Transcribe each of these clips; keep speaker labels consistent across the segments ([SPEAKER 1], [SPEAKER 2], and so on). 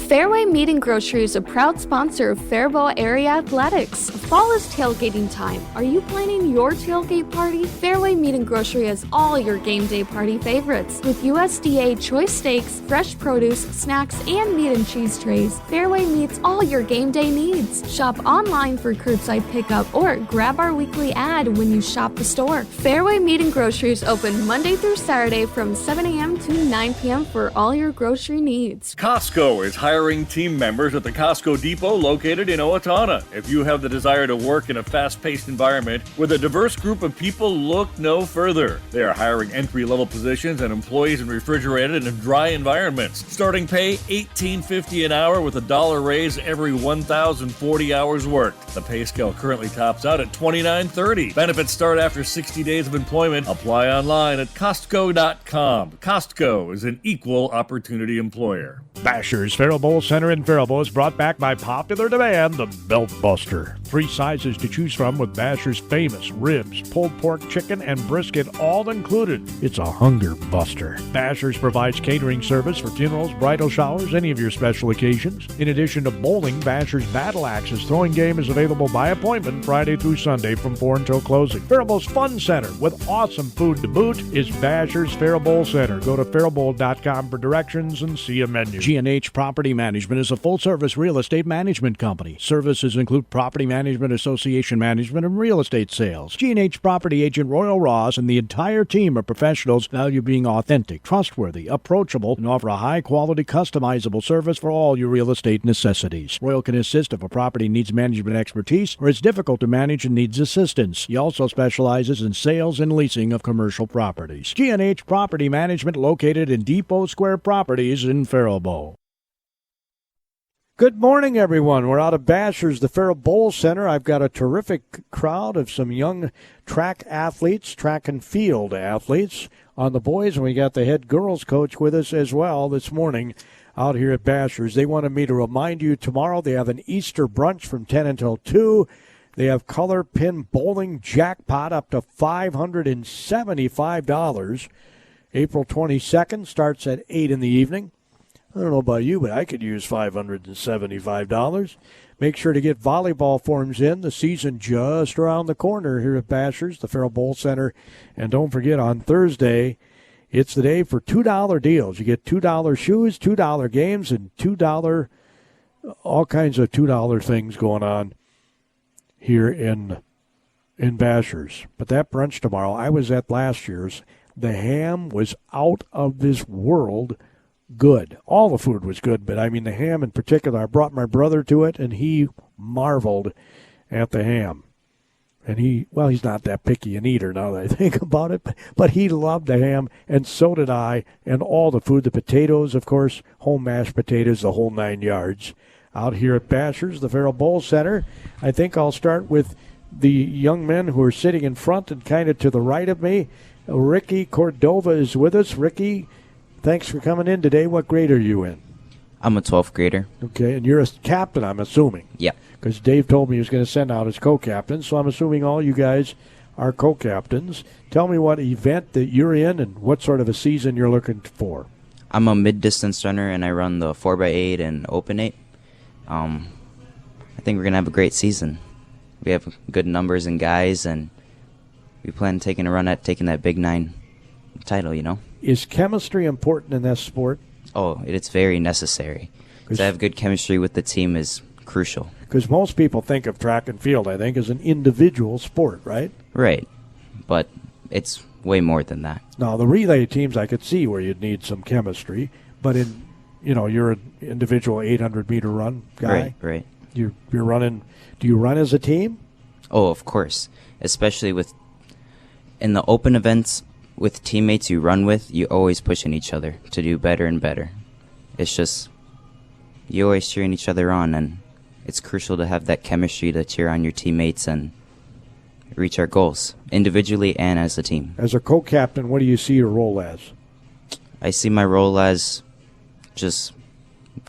[SPEAKER 1] Fairway Meat and Grocery is a proud sponsor of Faribowl Area Athletics. Fall is tailgating time. Are you planning your tailgate party? Fairway Meat and Grocery has all your game day party favorites. With USDA choice steaks, fresh produce, snacks, and meat and cheese trays, Fairway meets all your game day needs. Shop online for curbside pickup or grab our weekly ad when you shop the store. Fairway Meat and Grocery is open Monday through Saturday from 7 a.m. to 9 p.m. for all your grocery needs.
[SPEAKER 2] Costco is hiring team members at the Costco Depot located in Owatonna. If you have the desire to work in a fast-paced environment with a diverse group of people, look no further. They are hiring entry-level positions and employees in refrigerated and dry environments. Starting pay $18.50 an hour with a $1 raise every 1,040 hours worked. The pay scale currently tops out at $29.30. Benefits start after 60 days of employment. Apply online at Costco.com. Costco is an equal opportunity employer.
[SPEAKER 3] Basher's Faribowl Center in Faribowl is brought back by popular demand, the Belt Buster. 3 sizes to choose from with Basher's famous ribs, pulled pork, chicken, and brisket all included. It's a hunger buster. Basher's provides catering service for funerals, bridal showers, any of your special occasions. In addition to bowling, Basher's Battle Axes throwing game is available by appointment Friday through Sunday from 4 until closing. Faribowl's Fun Center with awesome food to boot is Basher's Faribowl Center. Go to faribowl.com for directions and see a menu. G&H Property Management is a full-service real estate management company. Services include property management, association management, and real estate sales. G&H Property Agent Royal Ross and the entire team of professionals value being authentic, trustworthy, approachable, and offer a high-quality, customizable service for all your real estate necessities. Royal can assist if a property needs management expertise or is difficult to manage and needs assistance. He also specializes in sales and leasing of commercial properties. G&H Property Management located in Depot Square Properties in Faribault. Good morning, everyone. We're out of Basher's, the Faribowl Center. I've got a terrific crowd of some young track athletes, track and field athletes on the boys, and we got the head girls coach with us as well this morning out here at Basher's. They wanted me to remind you tomorrow they have an Easter brunch from 10 until 2. They have color pin bowling jackpot up to $575. April 22nd starts at 8 in the evening. I don't know about you, but I could use $575. Make sure to get volleyball forms in. The season just around the corner here at Basher's, the Faribowl Center. And don't forget, on Thursday, it's the day for $2 deals. You get $2 shoes, $2 games, and $2, all kinds of $2 things going on here in Basher's. But that brunch tomorrow, I was at last year's. The ham was out of this world good. All the food was good, but I mean the ham in particular. I brought my brother to it, and he marveled at the ham. And he's not that picky an eater now that I think about it, but he loved the ham, and so did I, and all the food. The potatoes, of course, home mashed potatoes, the whole 9 yards. Out here at Basher's, the Faribowl Center, I think I'll start with the young men who are sitting in front and kind of to the right of me. Ricky Cordova is with us. Ricky, thanks for coming in today. What grade are you in?
[SPEAKER 4] I'm a 12th grader.
[SPEAKER 3] Okay, and you're a captain, I'm assuming.
[SPEAKER 4] Yeah.
[SPEAKER 3] Because Dave told me he was going to send out his co-captains, so I'm assuming all you guys are co-captains. Tell me what event that you're in and what sort of a season you're looking for.
[SPEAKER 4] I'm a mid-distance runner, and I run the 4x8 and Open 8. I think we're going to have a great season. We have good numbers and guys, and we plan taking a run at taking that Big 9 title, you know.
[SPEAKER 3] Is chemistry important in this sport?
[SPEAKER 4] Oh, it's very necessary. To have good chemistry with the team is crucial.
[SPEAKER 3] Because most people think of track and field, I think, as an individual sport, right?
[SPEAKER 4] Right. But it's way more than that.
[SPEAKER 3] Now, the relay teams, I could see where you'd need some chemistry. But you're an individual 800-meter run guy.
[SPEAKER 4] Right.
[SPEAKER 3] You're running. Do you run as a team?
[SPEAKER 4] Oh, of course. Especially in the open events with teammates you run with, you always pushing each other to do better and better. It's just you always cheering each other on, and it's crucial to have that chemistry to cheer on your teammates and reach our goals individually and as a team.
[SPEAKER 3] As a co-captain, what do you see your role as?
[SPEAKER 4] I see my role as just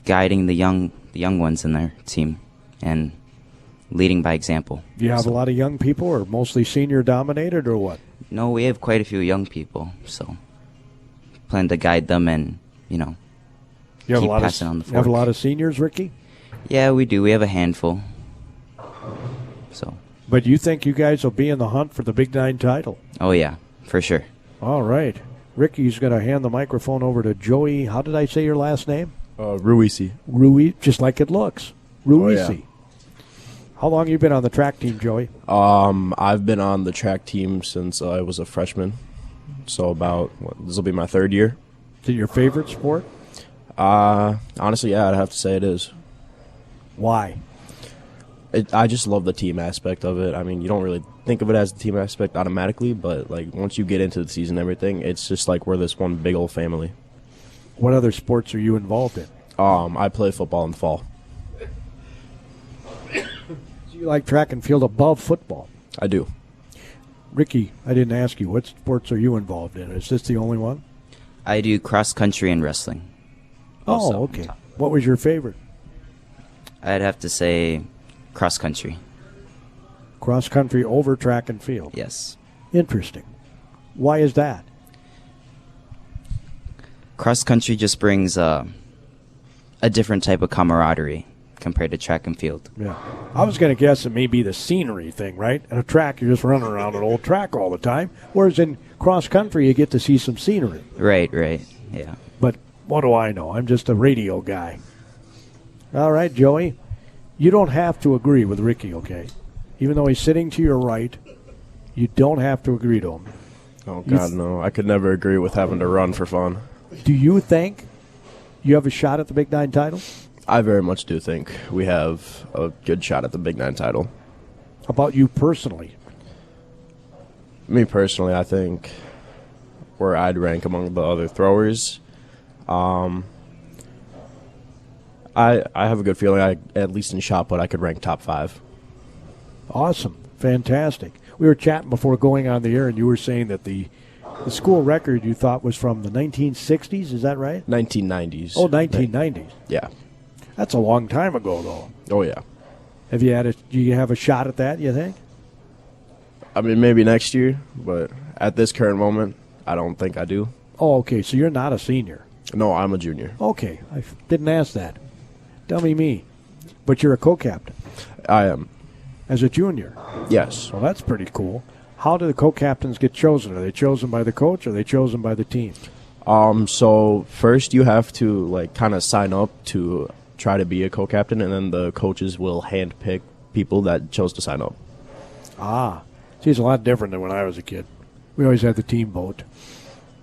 [SPEAKER 4] guiding the young ones in their team and leading by example.
[SPEAKER 3] Do you have a lot of young people, or mostly senior dominated, or what?
[SPEAKER 4] No, we have quite a few young people, so plan to guide them and, keep passing on the fork.
[SPEAKER 3] You have a lot of seniors, Ricky?
[SPEAKER 4] Yeah, we do. We have a handful. So.
[SPEAKER 3] But you think you guys will be in the hunt for the Big 9 title?
[SPEAKER 4] Oh, yeah, for sure.
[SPEAKER 3] All right. Ricky's going to hand the microphone over to Joey. How did I say your last name?
[SPEAKER 5] Ruisi.
[SPEAKER 3] Just like it looks. Ruisi.
[SPEAKER 5] Oh, yeah.
[SPEAKER 3] How long have you been on the track team, Joey?
[SPEAKER 5] I've been on the track team since I was a freshman. So this will be my third year.
[SPEAKER 3] Is it your favorite sport?
[SPEAKER 5] Honestly, yeah, I'd have to say it is.
[SPEAKER 3] Why?
[SPEAKER 5] I just love the team aspect of it. I mean, you don't really think of it as the team aspect automatically, but like once you get into the season and everything, it's just like we're this one big old family.
[SPEAKER 3] What other sports are you involved in?
[SPEAKER 5] I play football in the fall.
[SPEAKER 3] Do you like track and field above football?
[SPEAKER 5] I do.
[SPEAKER 3] Ricky, I didn't ask you. What sports are you involved in? Is this the only one?
[SPEAKER 4] I do cross country and wrestling.
[SPEAKER 3] Oh, okay. What was your favorite?
[SPEAKER 4] I'd have to say cross country.
[SPEAKER 3] Cross country over track and field.
[SPEAKER 4] Yes.
[SPEAKER 3] Interesting. Why is that?
[SPEAKER 4] Cross country just brings a different type of camaraderie compared to track and field.
[SPEAKER 3] Yeah. I was going to guess it may be the scenery thing, right? In a track, you're just running around an old track all the time, whereas in cross country, you get to see some scenery.
[SPEAKER 4] Right, yeah.
[SPEAKER 3] But what do I know? I'm just a radio guy. All right, Joey, you don't have to agree with Ricky, okay? Even though he's sitting to your right, you don't have to agree to him.
[SPEAKER 5] Oh, God, no. I could never agree with having to run for fun.
[SPEAKER 3] Do you think you have a shot at the Big 9 title?
[SPEAKER 5] I very much do think we have a good shot at the Big 9 title.
[SPEAKER 3] How about you personally?
[SPEAKER 5] Me personally, I think where I'd rank among the other throwers, I have a good feeling, at least in shot put, I could rank top 5.
[SPEAKER 3] Awesome. Fantastic. We were chatting before going on the air, and you were saying that the school record you thought was from the 1960s. Is that right?
[SPEAKER 5] 1990s.
[SPEAKER 3] Oh, 1990s.
[SPEAKER 5] Yeah.
[SPEAKER 3] That's a long time ago, though.
[SPEAKER 5] Oh, yeah.
[SPEAKER 3] Do you have a shot at that, you think?
[SPEAKER 5] I mean, maybe next year, but at this current moment, I don't think I do.
[SPEAKER 3] Oh, okay, so you're not a senior.
[SPEAKER 5] No, I'm a junior.
[SPEAKER 3] Okay, I didn't ask that. Dummy me. But you're a co-captain.
[SPEAKER 5] I am.
[SPEAKER 3] As a junior?
[SPEAKER 5] Yes.
[SPEAKER 3] Well, that's pretty cool. How do the co-captains get chosen? Are they chosen by the coach or are they chosen by the team?
[SPEAKER 5] So first you have to kind of sign up to try to be a co-captain, and then the coaches will handpick people that chose to sign up.
[SPEAKER 3] Ah. See, it's a lot different than when I was a kid. We always had the team vote.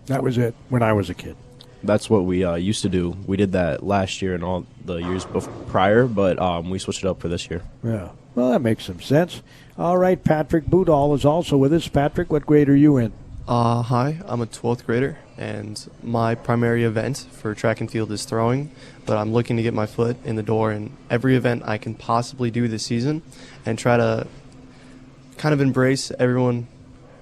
[SPEAKER 3] That was it when I was a kid.
[SPEAKER 5] That's what we used to do. We did that last year and all the years prior, but we switched it up for this year.
[SPEAKER 3] Yeah. Well, that makes some sense. All right, Patrick Budahl is also with us. Patrick, what grade are you in?
[SPEAKER 6] Hi, I'm a 12th grader, and my primary event for track and field is throwing, but I'm looking to get my foot in the door in every event I can possibly do this season and try to kind of embrace everyone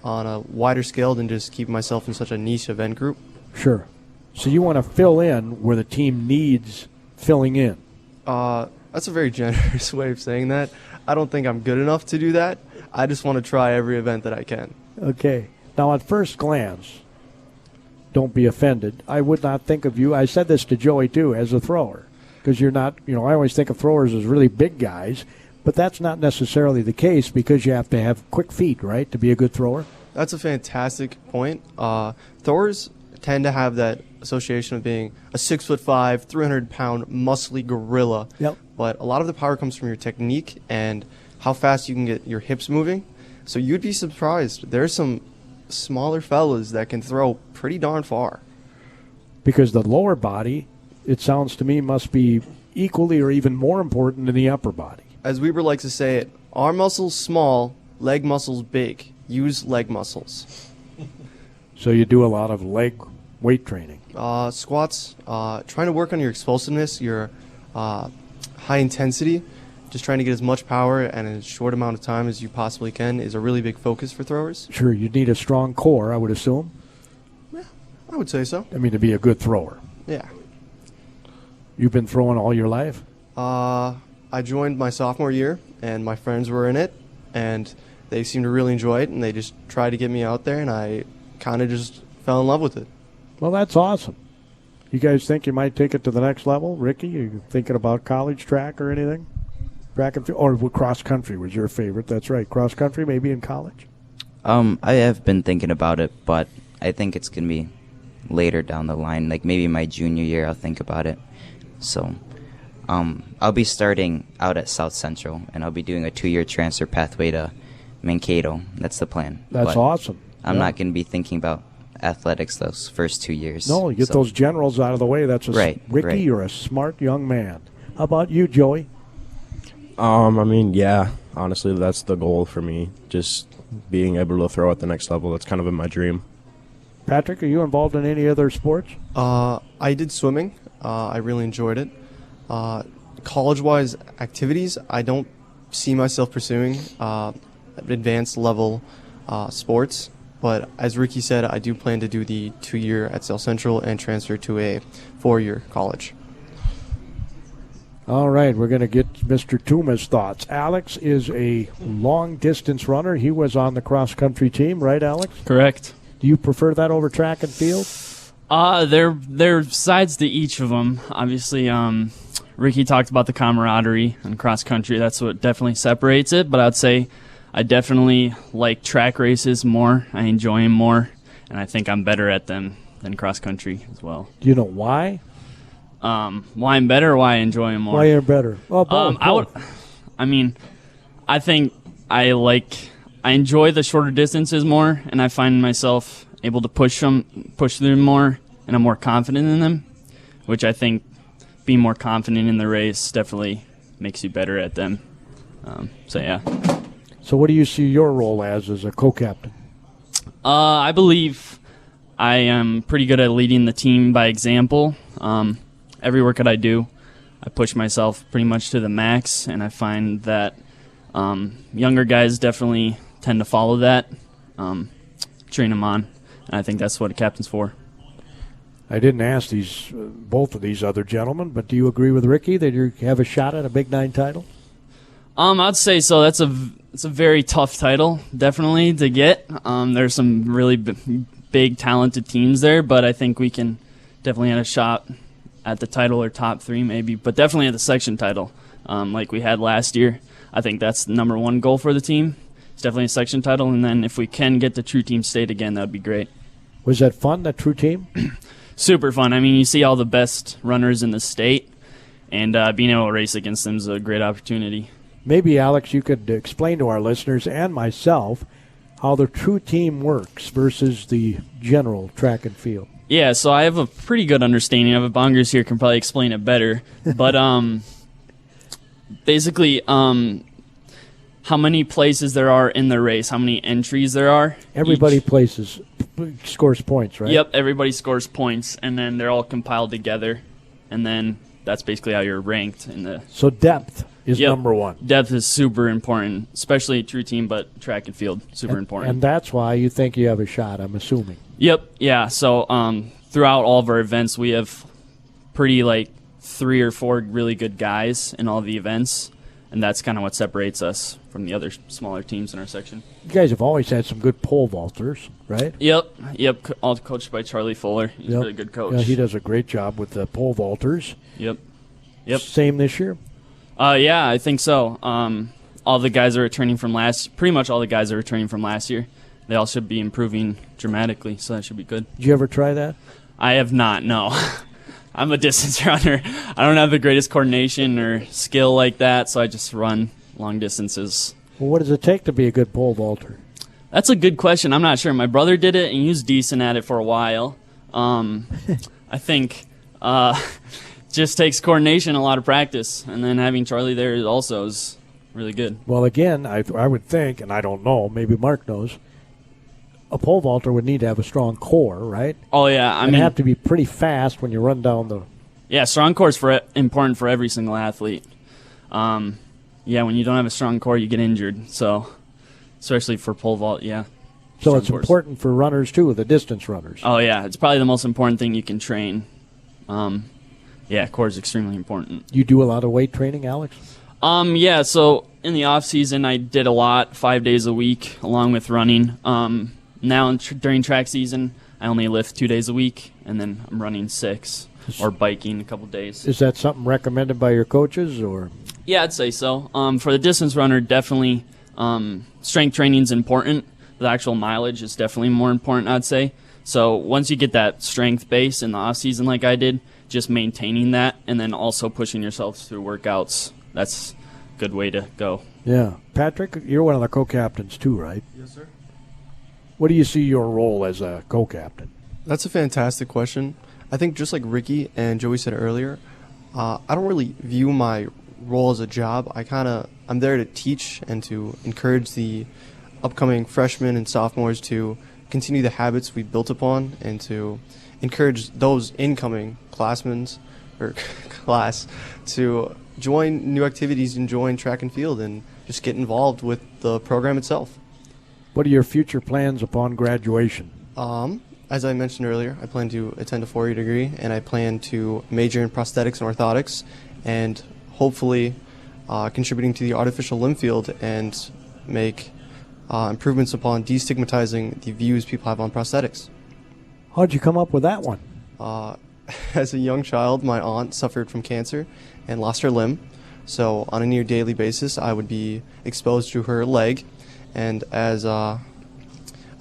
[SPEAKER 6] on a wider scale than just keep myself in such a niche event group.
[SPEAKER 3] Sure. So you want to fill in where the team needs filling in.
[SPEAKER 6] That's a very generous way of saying that. I don't think I'm good enough to do that. I just want to try every event that I can.
[SPEAKER 3] Okay. Now, at first glance, don't be offended. I would not think of you, I said this to Joey too, as a thrower. Because you're not, I always think of throwers as really big guys, but that's not necessarily the case because you have to have quick feet, right, to be a good thrower?
[SPEAKER 6] That's a fantastic point. Throwers tend to have that association of being a 6'5", 300-pound muscly gorilla.
[SPEAKER 3] Yep.
[SPEAKER 6] But a lot of the power comes from your technique and how fast you can get your hips moving. So you'd be surprised. There's some smaller fellas that can throw pretty darn far.
[SPEAKER 3] Because the lower body, it sounds to me, must be equally or even more important than the upper body.
[SPEAKER 6] As Weber likes to say it, arm muscles small, leg muscles big. Use leg muscles.
[SPEAKER 3] So you do a lot of leg weight training.
[SPEAKER 6] Squats, trying to work on your explosiveness, your high intensity, just trying to get as much power and in as short amount of time as you possibly can is a really big focus for throwers.
[SPEAKER 3] Sure, you need a strong core, I would assume.
[SPEAKER 6] Yeah, I would say so.
[SPEAKER 3] I mean, to be a good thrower.
[SPEAKER 6] Yeah.
[SPEAKER 3] You've been throwing all your life?
[SPEAKER 6] I joined my sophomore year, and my friends were in it, and they seemed to really enjoy it, and they just tried to get me out there, and I kind of just fell in love with it.
[SPEAKER 3] Well, that's awesome. You guys think you might take it to the next level? Ricky, are you thinking about college track or anything? Track and field, or cross country was your favorite. That's right. Cross country, maybe in college?
[SPEAKER 4] I have been thinking about it, but I think it's going to be later down the line. Like maybe my junior year I'll think about it. So I'll be starting out at South Central, and I'll be doing a 2-year transfer pathway to Mankato. That's the plan.
[SPEAKER 3] That's awesome.
[SPEAKER 4] I'm not going to be thinking about athletics those first 2 years.
[SPEAKER 3] No, you get those generals out of the way. That's
[SPEAKER 4] right.
[SPEAKER 3] Ricky, you're a smart young man. How about you, Joey?
[SPEAKER 5] I mean, yeah, honestly, that's the goal for me. Just being able to throw at the next level. That's kind of been my dream.
[SPEAKER 3] Patrick, are you involved in any other sports?
[SPEAKER 6] I did swimming. I really enjoyed it. College-wise activities, I don't see myself pursuing advanced level sports. But as Ricky said, I do plan to do the 2-year at South Central and transfer to a 4-year college.
[SPEAKER 3] All right, we're going to get Mr. Tuma's thoughts. Alex is a long-distance runner. He was on the cross-country team, right, Alex?
[SPEAKER 7] Correct.
[SPEAKER 3] Do you prefer that over track and field?
[SPEAKER 7] There are sides to each of them. Obviously, Ricky talked about the camaraderie and cross-country. That's what definitely separates it. But I'd say I definitely like track races more. I enjoy them more, and I think I'm better at them than cross-country as well.
[SPEAKER 3] Do you know why?
[SPEAKER 7] Why I'm better or why I enjoy them more?
[SPEAKER 3] Why you're better? Oh, both.
[SPEAKER 7] I think I enjoy the shorter distances more, and I find myself able to push them more, and I'm more confident in them, which I think being more confident in the race definitely makes you better at them. So yeah.
[SPEAKER 3] So what do you see your role as a co-captain?
[SPEAKER 7] I believe I am pretty good at leading the team by example. Every workout I do, I push myself pretty much to the max, and I find that younger guys definitely tend to follow that, train them on, and I think that's what a captain's for.
[SPEAKER 3] I didn't ask both of these other gentlemen, but do you agree with Ricky that you have a shot at a Big 9 title?
[SPEAKER 7] I'd say so. It's a very tough title, definitely, to get. There's some really big, talented teams there, but I think we can definitely have a shot at the title or top 3 maybe, but definitely at the section title like we had last year. I think that's the number one goal for the team. It's definitely a section title, and then if we can get the True Team state again, that would be great.
[SPEAKER 3] Was that fun, that True Team?
[SPEAKER 7] Super fun. I mean, you see all the best runners in the state, and being able to race against them is a great opportunity.
[SPEAKER 3] Maybe, Alex, you could explain to our listeners and myself how the True Team works versus the general track and field.
[SPEAKER 7] Yeah, so I have a pretty good understanding of it. Bongers here can probably explain it better. But basically, how many places there are in the race, how many entries there are.
[SPEAKER 3] Everybody scores points, right?
[SPEAKER 7] Yep, everybody scores points, and then they're all compiled together, and then that's basically how you're ranked in the.
[SPEAKER 3] So depth is number one.
[SPEAKER 7] Depth is super important, especially True Team, but track and field, super important.
[SPEAKER 3] And that's why you think you have a shot, I'm assuming.
[SPEAKER 7] Yep, yeah. So throughout all of our events, we have pretty 3 or 4 really good guys in all the events, and that's kind of what separates us from the other smaller teams in our section.
[SPEAKER 3] You guys have always had some good pole vaulters, right?
[SPEAKER 7] Yep. All coached by Charlie Fuller. He's a really good coach.
[SPEAKER 3] Yeah, he does a great job with the pole vaulters.
[SPEAKER 7] Yep.
[SPEAKER 3] Same this year?
[SPEAKER 7] Yeah, I think so. All the guys are returning from pretty much all the guys are returning from last year. They all should be improving dramatically, so that should be good.
[SPEAKER 3] Did you ever try that?
[SPEAKER 7] I have not, no. I'm a distance runner. I don't have the greatest coordination or skill like that, so I just run long distances.
[SPEAKER 3] Well, what does it take to be a good pole vaulter?
[SPEAKER 7] That's a good question. I'm not sure. My brother did it, and he was decent at it for a while. I think just takes coordination, a lot of practice, and then having Charlie there also is really good.
[SPEAKER 3] Well, again, I would think, and I don't know, maybe Mark knows, a pole vaulter would need to have a strong core, right?
[SPEAKER 7] Oh, yeah. I mean,
[SPEAKER 3] have to be pretty fast when you run down the...
[SPEAKER 7] Yeah, strong core is important for every single athlete. When you don't have a strong core, you get injured. So, especially for pole vault, yeah.
[SPEAKER 3] So it's important for runners, too, the distance runners.
[SPEAKER 7] Oh, yeah. It's probably the most important thing you can train. Core is extremely important.
[SPEAKER 3] You do a lot of weight training, Alex?
[SPEAKER 7] Yeah, so in the off-season, I did a lot, 5 days a week, along with running. Now, during track season, I only lift 2 days a week, and then I'm running 6. or biking a couple days.
[SPEAKER 3] Is that something recommended by your coaches, or?
[SPEAKER 7] Yeah, I'd say so. For the distance runner, definitely strength training is important. The actual mileage is definitely more important, I'd say. So once you get that strength base in the off season like I did, just maintaining that and then also pushing yourself through workouts, that's a good way to go.
[SPEAKER 3] Yeah. Patrick, you're one of the co-captains too, right?
[SPEAKER 6] Yes, sir.
[SPEAKER 3] What do you see your role as a co-captain?
[SPEAKER 6] That's a fantastic question. I think just like Ricky and Joey said earlier, I don't really view my role as a job. I'm there to teach and to encourage the upcoming freshmen and sophomores to continue the habits we built upon and to encourage those incoming classmen or class to join new activities and join track and field and just get involved with the program itself.
[SPEAKER 3] What are your future plans upon graduation?
[SPEAKER 6] As I mentioned earlier, I plan to attend a 4-year degree, and I plan to major in prosthetics and orthotics, and hopefully contributing to the artificial limb field and make improvements upon destigmatizing the views people have on prosthetics.
[SPEAKER 3] How'd you come up with that one?
[SPEAKER 6] As a young child, my aunt suffered from cancer and lost her limb, so on a near daily basis, I would be exposed to her leg, and as a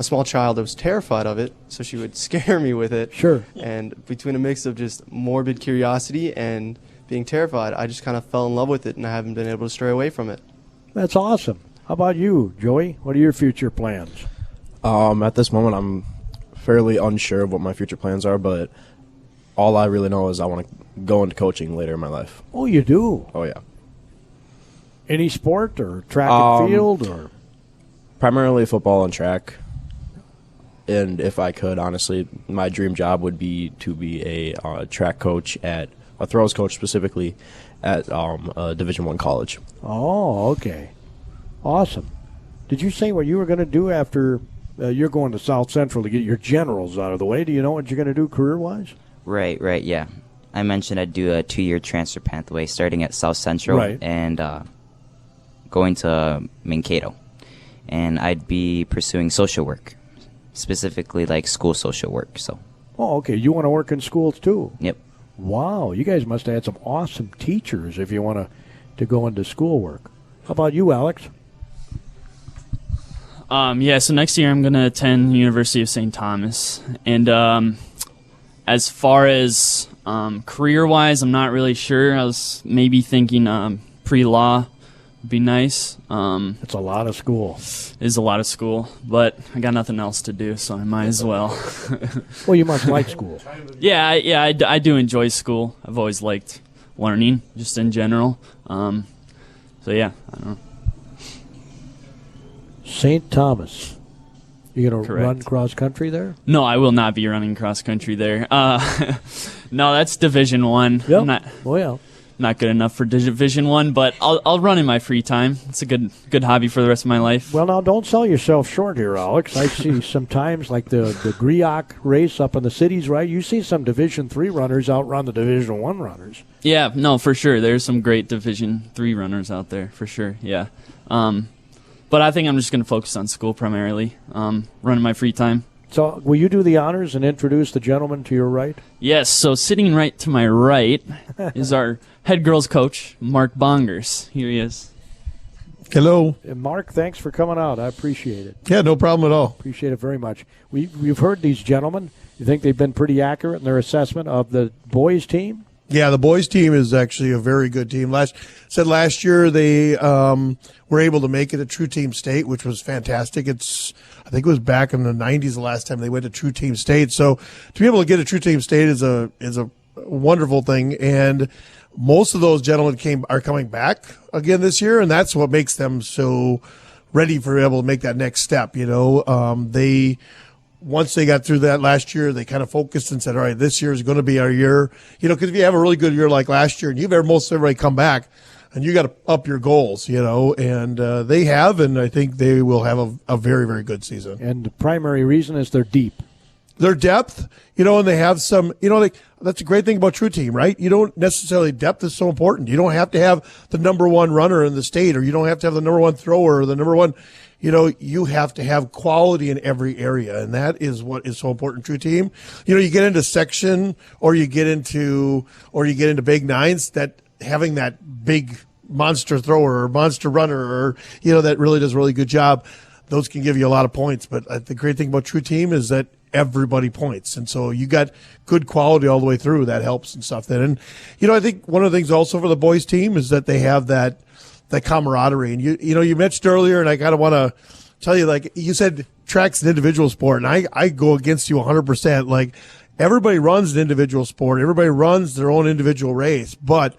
[SPEAKER 6] small child, I was terrified of it, so she would scare me with it.
[SPEAKER 3] Sure.
[SPEAKER 6] And between a mix of just morbid curiosity and being terrified, I just kind of fell in love with it, and I haven't been able to stray away from it.
[SPEAKER 3] That's awesome. How about you, Joey? What are your future plans?
[SPEAKER 5] At this moment, I'm fairly unsure of what my future plans are, but all I really know is I want to go into coaching later in my life.
[SPEAKER 3] Oh, you do?
[SPEAKER 5] Oh, yeah.
[SPEAKER 3] Any sport or track and field? Or
[SPEAKER 5] primarily football and track. And if I could, honestly, my dream job would be to be a track coach a throws coach specifically at a Division I college.
[SPEAKER 3] Oh, okay. Awesome. Did you say what you were going to do after you're going to South Central to get your generals out of the way? Do you know what you're going to do career-wise?
[SPEAKER 4] Right, yeah. I mentioned I'd do a 2-year transfer pathway starting at South Central and going to Mankato. And I'd be pursuing social work, specifically like school social work. So.
[SPEAKER 3] Oh, okay. You want to work in schools too?
[SPEAKER 4] Yep.
[SPEAKER 3] Wow. You guys must have had some awesome teachers if you want to go into schoolwork. How about you, Alex?
[SPEAKER 7] So next year I'm going to attend University of St. Thomas. And as far as career-wise, I'm not really sure. I was maybe thinking pre-law would be nice.
[SPEAKER 3] It's a lot of school.
[SPEAKER 7] It is a lot of school, but I got nothing else to do, so I might as well.
[SPEAKER 3] Well, you must like school.
[SPEAKER 7] I do enjoy school. I've always liked learning, just in general. I don't know.
[SPEAKER 3] St. Thomas. You going to
[SPEAKER 7] Correct.
[SPEAKER 3] run cross-country there?
[SPEAKER 7] No, I will not be running cross-country there. No, that's Division I.
[SPEAKER 3] Yep.
[SPEAKER 7] Not good enough for Division I, but I'll run in my free time. It's a good hobby for the rest of my life.
[SPEAKER 3] Well, now, don't sell yourself short here, Alex. I see sometimes, like the Griok race up in the cities, right? You see some Division III runners outrun the Division I runners.
[SPEAKER 7] Yeah, no, for sure. There's some great Division III runners out there, for sure, yeah. But I think I'm just going to focus on school primarily, running my free time.
[SPEAKER 3] So will you do the honors and introduce the gentleman to your right?
[SPEAKER 7] Yes, so sitting right to my right is our head girls coach, Mark Bongers. Here he is.
[SPEAKER 8] Hello.
[SPEAKER 3] And Mark, thanks for coming out. I appreciate it.
[SPEAKER 8] Yeah, no problem at all.
[SPEAKER 3] Appreciate it very much. We've heard these gentlemen. You think they've been pretty accurate in their assessment of the boys' team?
[SPEAKER 8] Yeah, the boys' team is actually a very good team. Last year they were able to make it a True Team State, which was fantastic. I think it was back in the 90s the last time they went to True Team State. So to be able to get a True Team State is a wonderful thing. And most of those gentlemen are coming back again this year, and that's what makes them so ready for able to make that next step. Once they got through that last year, they kind of focused and said, all right, this year is going to be our year. Because if you have a really good year like last year and you've had most everybody come back, and you got to up your goals, and they have, and I think they will have a very, very good season.
[SPEAKER 3] And the primary reason is they're deep.
[SPEAKER 8] their depth, and they have some, like that's a great thing about True Team, right? You don't necessarily, depth is so important. You don't have to have the number one runner in the state, or you don't have to have the number one thrower or the number one, you have to have quality in every area. And that is what is so important in True Team. You get into section or you get into big nines, that having that big monster thrower or monster runner or, that really does a really good job. Those can give you a lot of points. But the great thing about True Team is that everybody points. And so you got good quality all the way through. That helps and stuff. And, I think one of the things also for the boys team is that they have that camaraderie. And you mentioned earlier, and I kind of want to tell you, like you said, track's an individual sport, and I go against you 100%. Like everybody runs an individual sport. Everybody runs their own individual race. But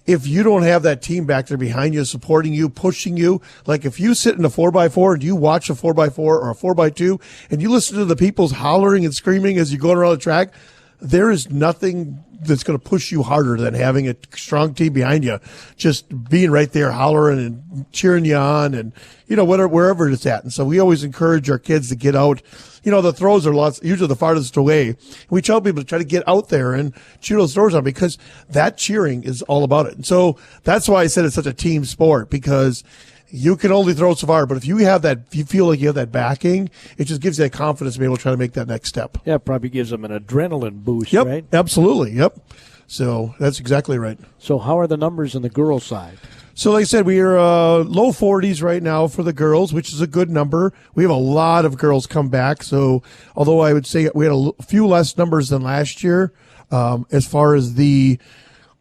[SPEAKER 8] if you don't have that team back there behind you, supporting you, pushing you, like if you sit in a 4x4 and you watch a 4x4 or a 4x2 and you listen to the people's hollering and screaming as you're going around the track, there is nothing that's going to push you harder than having a strong team behind you, just being right there, hollering and cheering you on, and wherever it's at. And so we always encourage our kids to get out. The throws are usually the farthest away. We tell people to try to get out there and cheer those throws on, because that cheering is all about it. And so that's why I said it's such a team sport, because you can only throw so far, but if you feel like you have that backing, it just gives you that confidence to be able to try to make that next step.
[SPEAKER 3] Yeah, it probably gives them an adrenaline boost,
[SPEAKER 8] yep,
[SPEAKER 3] right?
[SPEAKER 8] Absolutely, yep. So that's exactly right.
[SPEAKER 3] So how are the numbers on the girls' side?
[SPEAKER 8] So like I said, we are low 40s right now for the girls, which is a good number. We have a lot of girls come back. So although I would say we had a few less numbers than last year, as far as the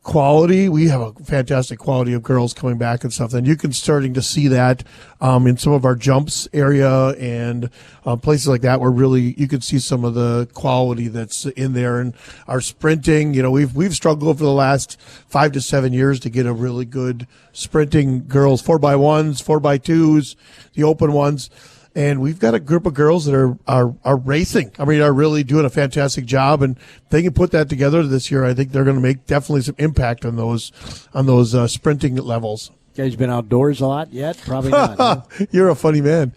[SPEAKER 8] quality, we have a fantastic quality of girls coming back and stuff. And you can starting to see that in some of our jumps area and places like that, where really you can see some of the quality that's in there. And our sprinting, we've struggled for the last 5 to 7 years to get a really good sprinting girls, 4x1s, 4x2s, the open ones. And we've got a group of girls that are racing. I mean, are really doing a fantastic job, and they can put that together this year. I think they're going to make definitely some impact on those sprinting levels.
[SPEAKER 3] You guys been outdoors a lot yet? Probably not. Huh?
[SPEAKER 8] You're a funny man.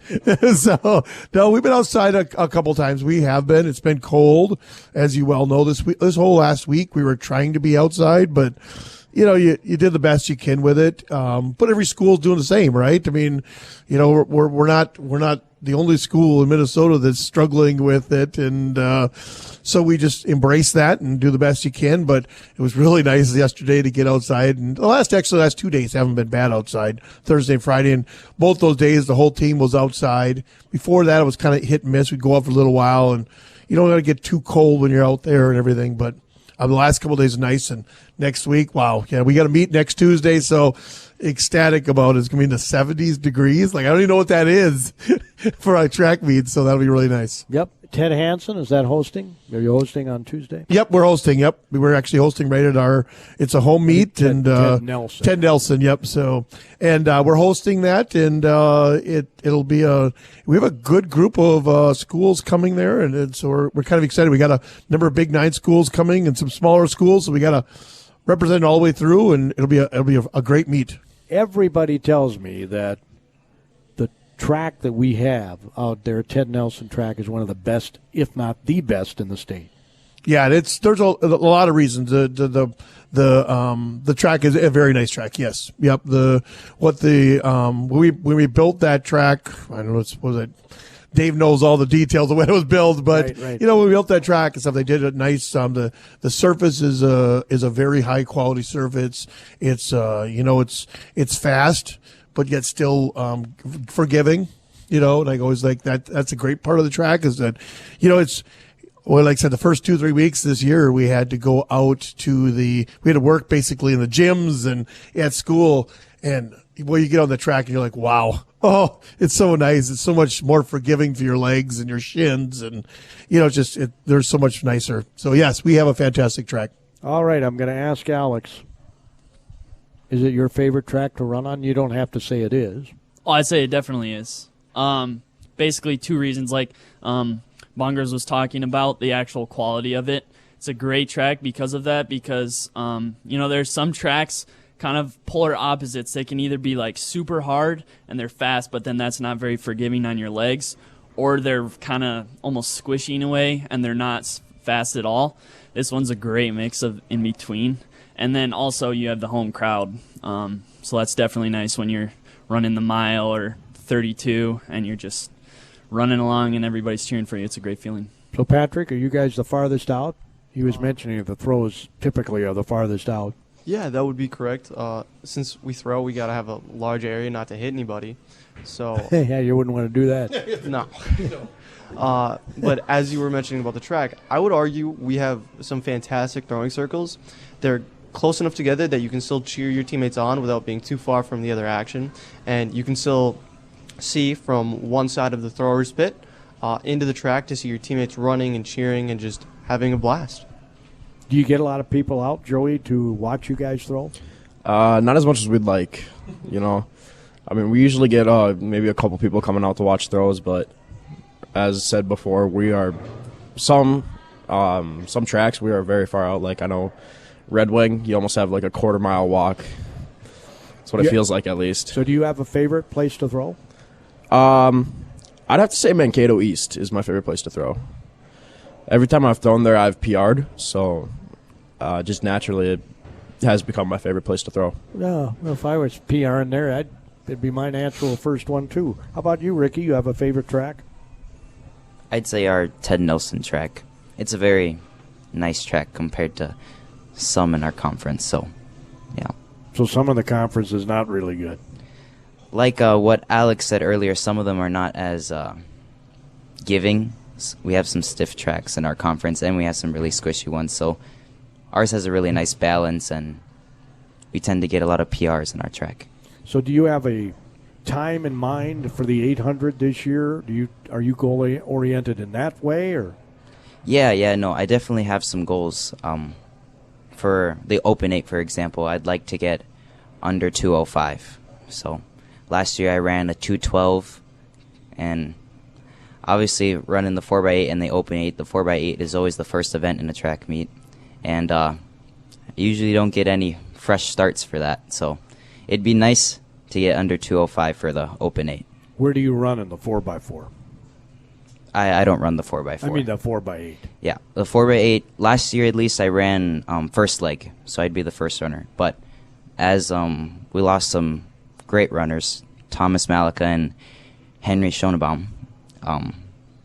[SPEAKER 8] So, no, we've been outside a couple times. We have been. It's been cold, as you well know. This whole last week, we were trying to be outside, but you did the best you can with it. But every school's doing the same, right? I mean, we're not the only school in Minnesota that's struggling with it. And, so we just embrace that and do the best you can. But it was really nice yesterday to get outside. And the last 2 days haven't been bad outside, Thursday and Friday. And both those days, the whole team was outside. Before that, it was kind of hit and miss. We'd go out for a little while, and you don't want to get too cold when you're out there and everything. But the last couple of days are nice, and next week, wow, yeah, we got to meet next Tuesday, so ecstatic about it. It's going to be in the 70s degrees. Like, I don't even know what that is for our track meet, so that'll be really nice.
[SPEAKER 3] Yep. Ted Hansen, is that hosting? Are you hosting on Tuesday?
[SPEAKER 8] Yep, we're hosting. Yep, we were actually hosting right at it's a home meet.
[SPEAKER 3] Ted Nelson.
[SPEAKER 8] Ted Nelson, yep. So, and we're hosting that, and it'll be we have a good group of schools coming there, and so we're kind of excited. We got a number of Big 9 schools coming and some smaller schools, so we got to represent all the way through, and it'll be a great meet.
[SPEAKER 3] Everybody tells me that track that we have out there, Ted Nelson track, is one of the best, if not the best, in the state.
[SPEAKER 8] Yeah, there's a lot of reasons. The track is a very nice track. Yes, yep. When we built that track, I don't know, was it? Dave knows all the details of when it was built, but
[SPEAKER 3] right.
[SPEAKER 8] When we built that track and stuff, they did it nice. The surface is a very high quality surface. It's it's fast, but yet still forgiving, and I always like that. That's a great part of the track, is that, it's, well, like I said, the first 2-3 weeks this year, we had to go out we had to work basically in the gyms and at school. And you get on the track and you're like, wow, oh, it's so nice. It's so much more forgiving for your legs and your shins. And, there's so much nicer. So yes, we have a fantastic track.
[SPEAKER 3] All right. I'm going to ask Alex, is it your favorite track to run on? You don't have to say it is.
[SPEAKER 7] Oh, I'd say it definitely is. Basically 2 reasons. Like Bongers was talking about, the actual quality of it. It's a great track because of that, because, there's some tracks kind of polar opposites. They can either be like super hard and they're fast, but then that's not very forgiving on your legs, or they're kind of almost squishy in a way, and they're not fast at all. This one's a great mix of in between. And then also you have the home crowd. So that's definitely nice when you're running the mile or 32 and you're just running along and everybody's cheering for you. It's a great feeling.
[SPEAKER 3] So, Patrick, are you guys the farthest out? He was mentioning the throws typically are the farthest out.
[SPEAKER 6] Yeah, that would be correct. Since we throw, we got to have a large area not to hit anybody. So
[SPEAKER 3] Yeah, you wouldn't want to do that.
[SPEAKER 6] no. But as you were mentioning about the track, I would argue we have some fantastic throwing circles. They're close enough together that you can still cheer your teammates on without being too far from the other action. And you can still see from one side of the thrower's pit into the track to see your teammates running and cheering and just having a blast.
[SPEAKER 3] Do you get a lot of people out, Joey, to watch you guys throw?
[SPEAKER 5] Not as much as we'd like, I mean, we usually get maybe a couple people coming out to watch throws, but as said before, we are some tracks we are very far out. Like I know Red Wing, you almost have like a quarter-mile walk. That's what it feels like, at least.
[SPEAKER 3] So do you have a favorite place to throw?
[SPEAKER 5] I'd have to say Mankato East is my favorite place to throw. Every time I've thrown there, I've PR'd, so just naturally it has become my favorite place to throw.
[SPEAKER 3] No, well, if I was PRing there, it'd be my natural first one, too. How about you, Ricky? You have a favorite track?
[SPEAKER 4] I'd say our Ted Nelson track. It's a very nice track compared to some in our conference, so yeah.
[SPEAKER 3] So some of the conference is not really good.
[SPEAKER 4] Like what Alex said earlier, some of them are not as giving. We have some stiff tracks in our conference, and we have some really squishy ones, so ours has a really nice balance, and we tend to get a lot of PRs in our track.
[SPEAKER 3] So do you have a time in mind for the 800 this year? Are you goal-oriented in that way, or?
[SPEAKER 4] Yeah, no, I definitely have some goals. For the Open 8, for example, I'd like to get under 205. So last year I ran a 212, and obviously running the 4x8 and the Open 8, the 4x8 is always the first event in a track meet, and I usually don't get any fresh starts for that. So it'd be nice to get under 205 for the Open 8.
[SPEAKER 3] Where do you run in the 4x4?
[SPEAKER 4] I don't run the 4x4.
[SPEAKER 3] I mean the 4x8.
[SPEAKER 4] Yeah, the 4x8, last year at least I ran first leg, so I'd be the first runner. But as we lost some great runners, Thomas Malika and Henry Schonebaum,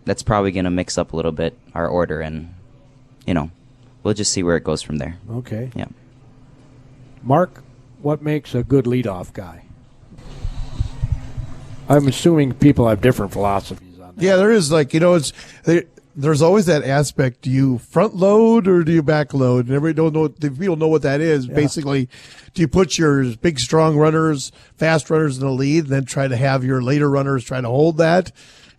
[SPEAKER 4] that's probably going to mix up a little bit our order, and, we'll just see where it goes from there.
[SPEAKER 3] Okay.
[SPEAKER 4] Yeah.
[SPEAKER 3] Mark, what makes a good leadoff guy? I'm assuming people have different philosophies.
[SPEAKER 8] Yeah, there is there's always that aspect. Do you front load or do you back load? And everybody don't know. People know what that is. Yeah. Basically, do you put your big, strong runners, fast runners in the lead, and then try to have your later runners try to hold that,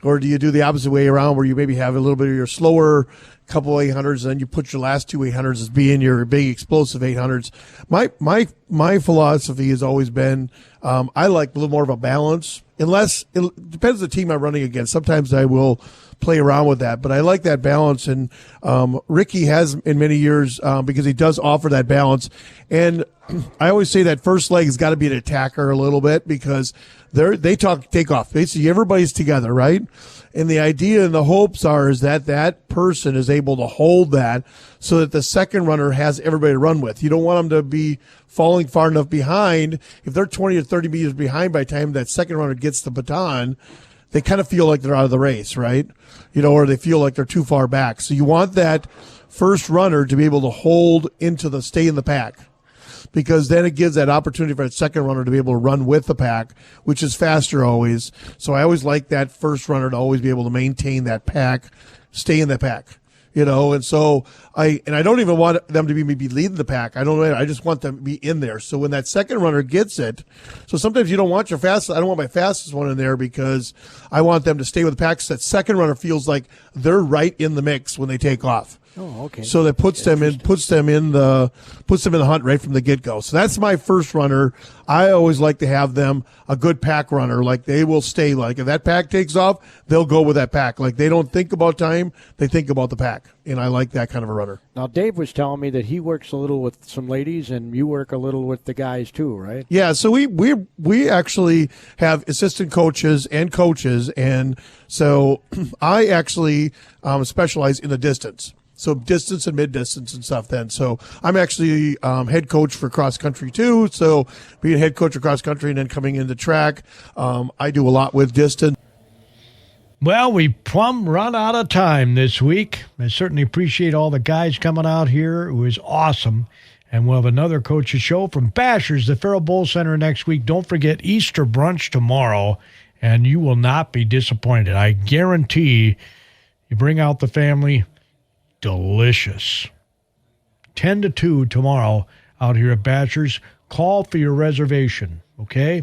[SPEAKER 8] or do you do the opposite way around, where you maybe have a little bit of your slower couple 800s, and then you put your last two 800s as being your big explosive 800s? My philosophy has always been I like a little more of a balance. Unless it depends on the team I'm running against. Sometimes I will play around with that, but I like that balance. And Ricky has in many years because he does offer that balance. And I always say that first leg has got to be an attacker a little bit, because they talk takeoff. Basically, everybody's together, right? And the idea and the hopes is that person is able to hold that so that the second runner has everybody to run with. You don't want them to be falling far enough behind. If they're 20 or 30 meters behind by the time that second runner gets the baton, they kind of feel like they're out of the race, right? Or they feel like they're too far back. So you want that first runner to be able to stay in the pack, because then it gives that opportunity for that second runner to be able to run with the pack, which is faster always. So I always like that first runner to always be able to maintain that pack, stay in the pack, and so I don't even want them to be maybe leading the pack. I just want them to be in there. So when that second runner gets it, so sometimes you don't want I don't want my fastest one in there, because I want them to stay with the pack, so that second runner feels like they're right in the mix when they take off.
[SPEAKER 3] Oh, okay.
[SPEAKER 8] So that puts them in the hunt right from the get go. So that's my first runner. I always like to have them a good pack runner. Like they will stay. Like if that pack takes off, they'll go with that pack. Like they don't think about time; they think about the pack. And I like that kind of a runner.
[SPEAKER 3] Now Dave was telling me that he works a little with some ladies, and you work a little with the guys too, right?
[SPEAKER 8] Yeah. So we actually have assistant coaches and coaches, and so I actually specialize in the distance. So distance and mid-distance and stuff then. So I'm actually head coach for cross-country too. So being head coach of cross-country and then coming into track, I do a lot with distance.
[SPEAKER 3] Well, we plumb run out of time this week. I certainly appreciate all the guys coming out here. It was awesome. And we'll have another coach's show from Bashers, the Faribowl Center next week. Don't forget Easter brunch tomorrow, and you will not be disappointed. I guarantee you bring out the family. Delicious. 10 to 2 tomorrow out here at Bashers. Call for your reservation, okay?